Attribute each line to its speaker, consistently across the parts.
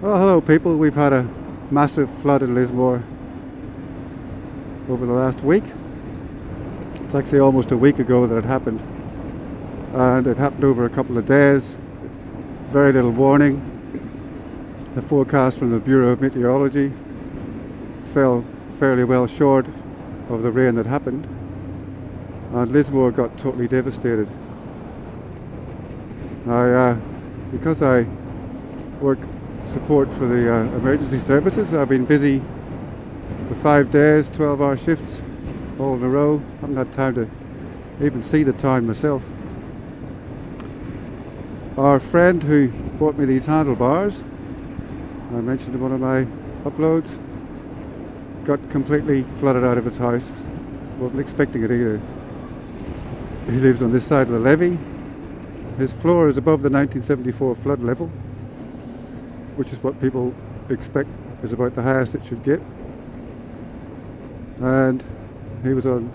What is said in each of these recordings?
Speaker 1: Well, hello people. We've had a massive flood in Lismore over the last week. It's actually almost a week ago that it happened, and it happened over a couple of days. Very little warning. The forecast from the Bureau of Meteorology fell fairly well short of the rain that happened, and Lismore got totally devastated. Now, because I work support for the emergency services, I've been busy for 5 days, 12-hour shifts all in a row. Haven't had time to even see the town myself. Our friend who bought me these handlebars, I mentioned in one of my uploads, got completely flooded out of his house. Wasn't expecting it either. He lives on this side of the levee. His floor is above the 1974 flood level, which is what people expect is about the highest it should get. And he was on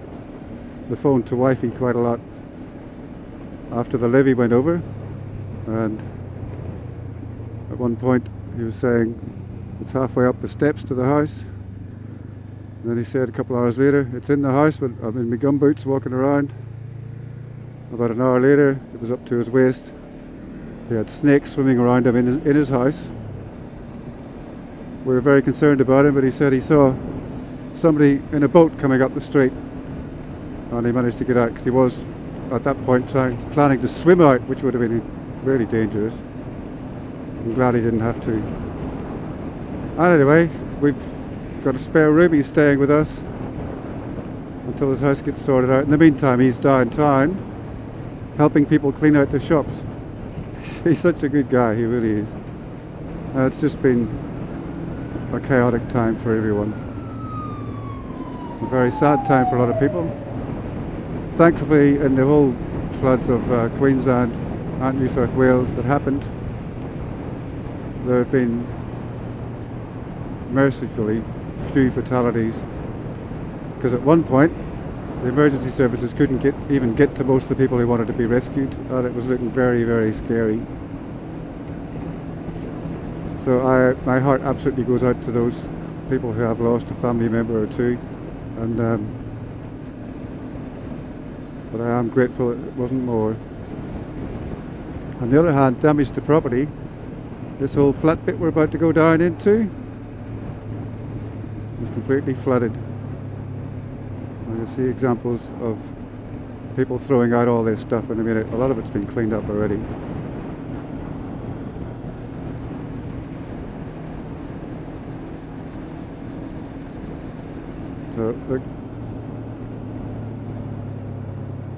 Speaker 1: the phone to wifey quite a lot after the levee went over, and at one point he was saying it's halfway up the steps to the house, and then he said a couple of hours later it's in the house, but I'm in my gumboots walking around. About an hour later it was up to his waist. He had snakes swimming around him in his house. We were very concerned about him, but he said he saw somebody in a boat coming up the street, and he managed to get out because he was at that point planning to swim out, which would have been really dangerous. I'm glad he didn't have to. And anyway, we've got a spare room. He's staying with us until his house gets sorted out. In the meantime, he's downtown helping people clean out their shops. He's such a good guy, he really is. It's just been a chaotic time for everyone. A very sad time for a lot of people. Thankfully, in the whole floods of Queensland and New South Wales that happened, there have been mercifully few fatalities, because at one point the emergency services couldn't even get to most of the people who wanted to be rescued, and it was looking very, very scary. So my heart absolutely goes out to those people who have lost a family member or two, and but I am grateful it wasn't more. On the other hand, damage to property, this whole flat bit we're about to go down into is completely flooded. And you'll see examples of people throwing out all their stuff in a minute. A lot of it's been cleaned up already. So look,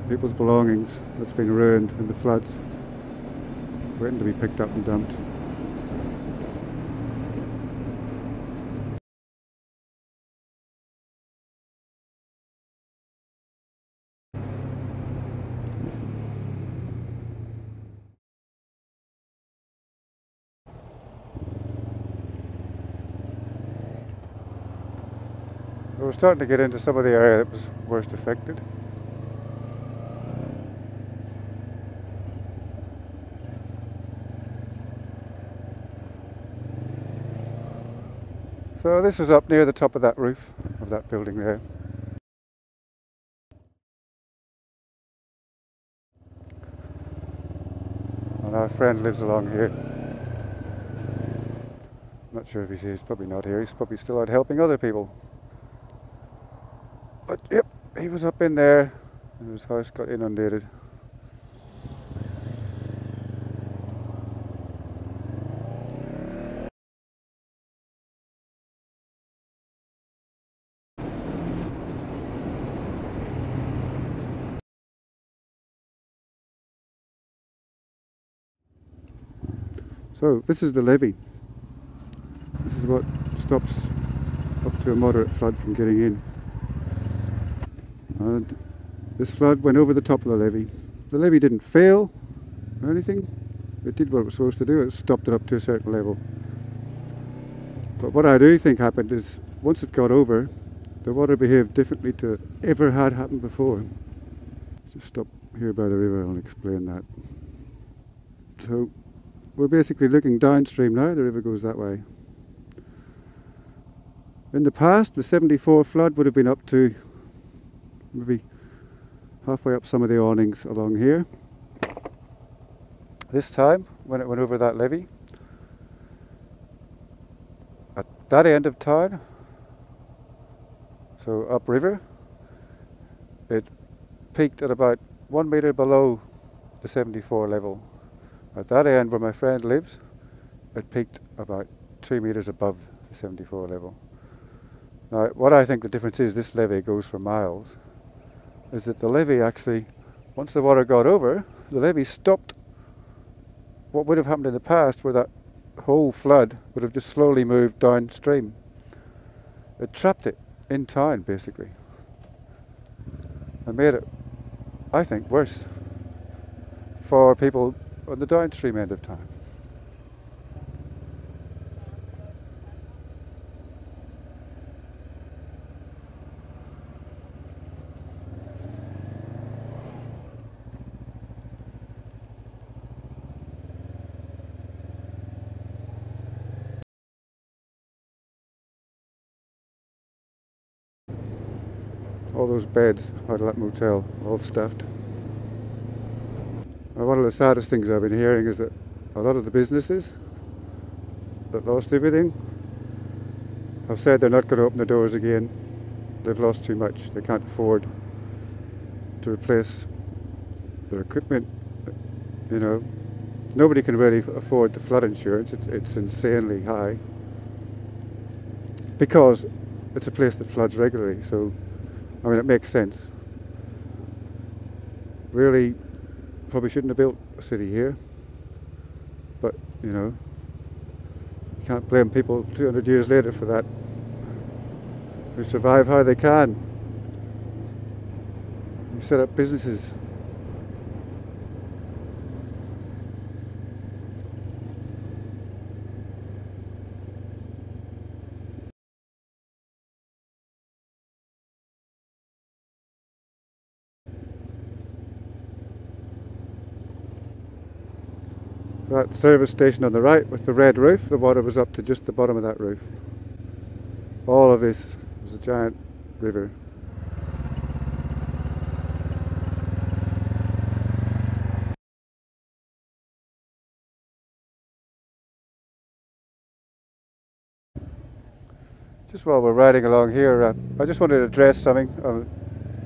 Speaker 1: people's belongings that's been ruined in the floods, waiting to be picked up and dumped. We're starting to get into some of the area that was worst affected. So this is up near the top of that roof of that building there. And our friend lives along here. Not sure if he's here, he's probably not here, he's probably still out helping other people. But yep, he was up in there and his house got inundated. So this is the levee. This is what stops up to a moderate flood from getting in. And this flood went over the top of the levee. The levee didn't fail or anything. It did what it was supposed to do. It stopped it up to a certain level. But what I do think happened is, once it got over, the water behaved differently to ever had happened before. Just stop here by the river and I'll explain that. So we're basically looking downstream now. The river goes that way. In the past, the 74 flood would have been up to maybe halfway up some of the awnings along here. This time, when it went over that levee, at that end of town, so upriver, it peaked at about 1 metre below the 74 level. At that end where my friend lives, it peaked about 2 metres above the 74 level. Now, what I think the difference is, this levee goes for miles, is that the levee actually, once the water got over, the levee stopped what would have happened in the past, where that whole flood would have just slowly moved downstream. It trapped it in town, basically, and made it, I think, worse for people on the downstream end of town. All those beds out of that motel, all stuffed. And one of the saddest things I've been hearing is that a lot of the businesses that lost everything have said they're not going to open the doors again. They've lost too much. They can't afford to replace their equipment. You know, nobody can really afford the flood insurance. It's insanely high because it's a place that floods regularly. So, I mean, it makes sense. Really, probably shouldn't have built a city here, but, you know, you can't blame people 200 years later for that, who survive how they can. You set up businesses. That service station on the right with the red roof, the water was up to just the bottom of that roof. All of this was a giant river. Just while we're riding along here, I just wanted to address something.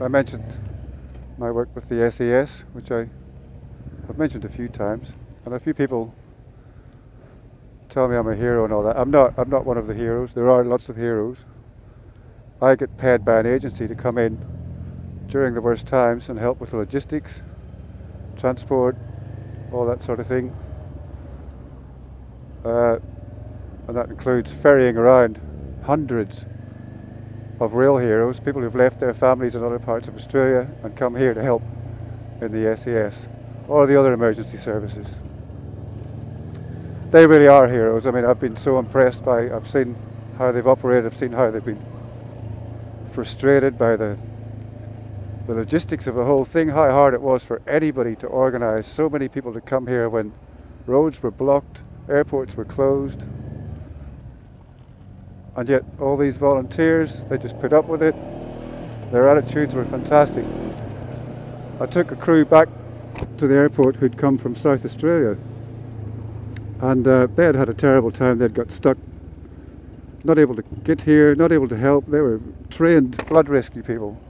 Speaker 1: I mentioned my work with the SES, which I have mentioned a few times. And a few people tell me I'm a hero and all that. I'm not one of the heroes. There are lots of heroes. I get paid by an agency to come in during the worst times and help with the logistics, transport, all that sort of thing. And that includes ferrying around hundreds of real heroes, people who've left their families in other parts of Australia and come here to help in the SES or the other emergency services. They really are heroes. I mean, I've been so impressed by, I've seen how they've operated, I've seen how they've been frustrated by the logistics of the whole thing, how hard it was for anybody to organise so many people to come here when roads were blocked, airports were closed. And yet all these volunteers, they just put up with it. Their attitudes were fantastic. I took a crew back to the airport who'd come from South Australia, and they had had a terrible time. They'd got stuck, not able to get here, not able to help. They were trained flood rescue people.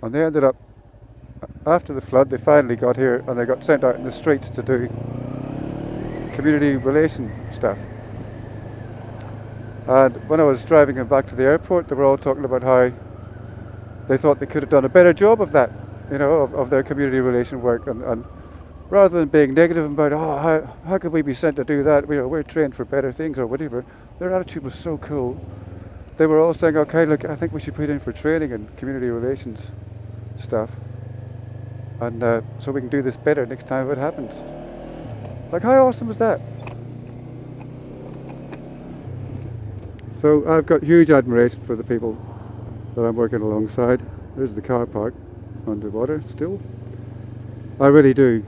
Speaker 1: And they ended up, after the flood, they finally got here and they got sent out in the streets to do community relation stuff. And when I was driving them back to the airport, they were all talking about how they thought they could have done a better job of that, you know, of their community relation work, and rather than being negative about, oh, how could we be sent to do that, you know, we're trained for better things or whatever, their attitude was so cool. They were all saying, okay, look, I think we should put in for training and community relations stuff, and so we can do this better next time if it happens. Like, how awesome was that? So I've got huge admiration for the people that I'm working alongside. There's the car park underwater still. I really do.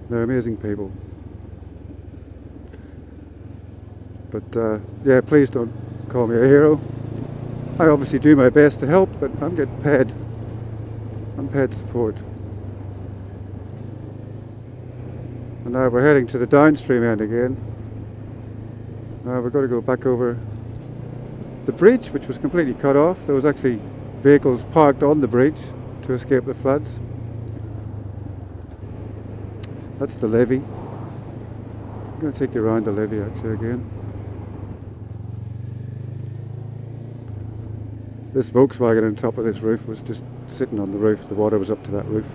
Speaker 1: They're amazing people. But yeah, please don't call me a hero. I obviously do my best to help, but I'm getting paid. I'm paid support. And now we're heading to the downstream end again. Now we're going to go back over the bridge, which was completely cut off. There was actually vehicles parked on the bridge to escape the floods. That's the levee. I'm going to take you around the levee actually again. This Volkswagen on top of this roof was just sitting on the roof. The water was up to that roof.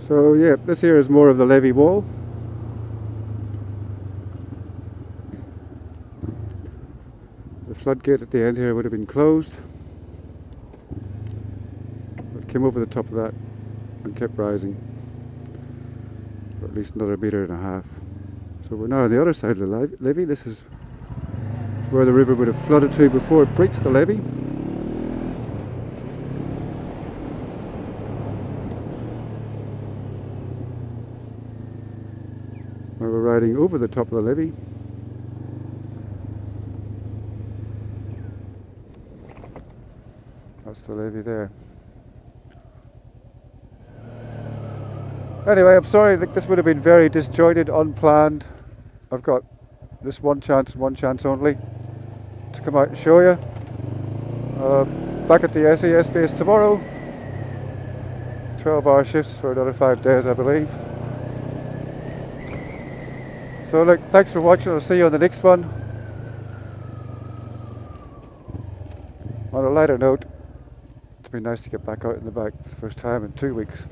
Speaker 1: So yeah, this here is more of the levee wall. The floodgate at the end here would have been closed. It came over the top of that and kept rising for at least another 1.5 meters. So we're now on the other side of the levee. This is where the river would have flooded to before it breached the levee. Now we're riding over the top of the levee. That's the levee there. Anyway, I'm sorry, this would have been very disjointed, unplanned. I've got this one chance only to come out and show you. Back at the SAS base tomorrow. 12-hour shifts for another 5 days, I believe. So look, thanks for watching. I'll see you on the next one. On a lighter note, it'd be nice to get back out and about for the first time in 2 weeks.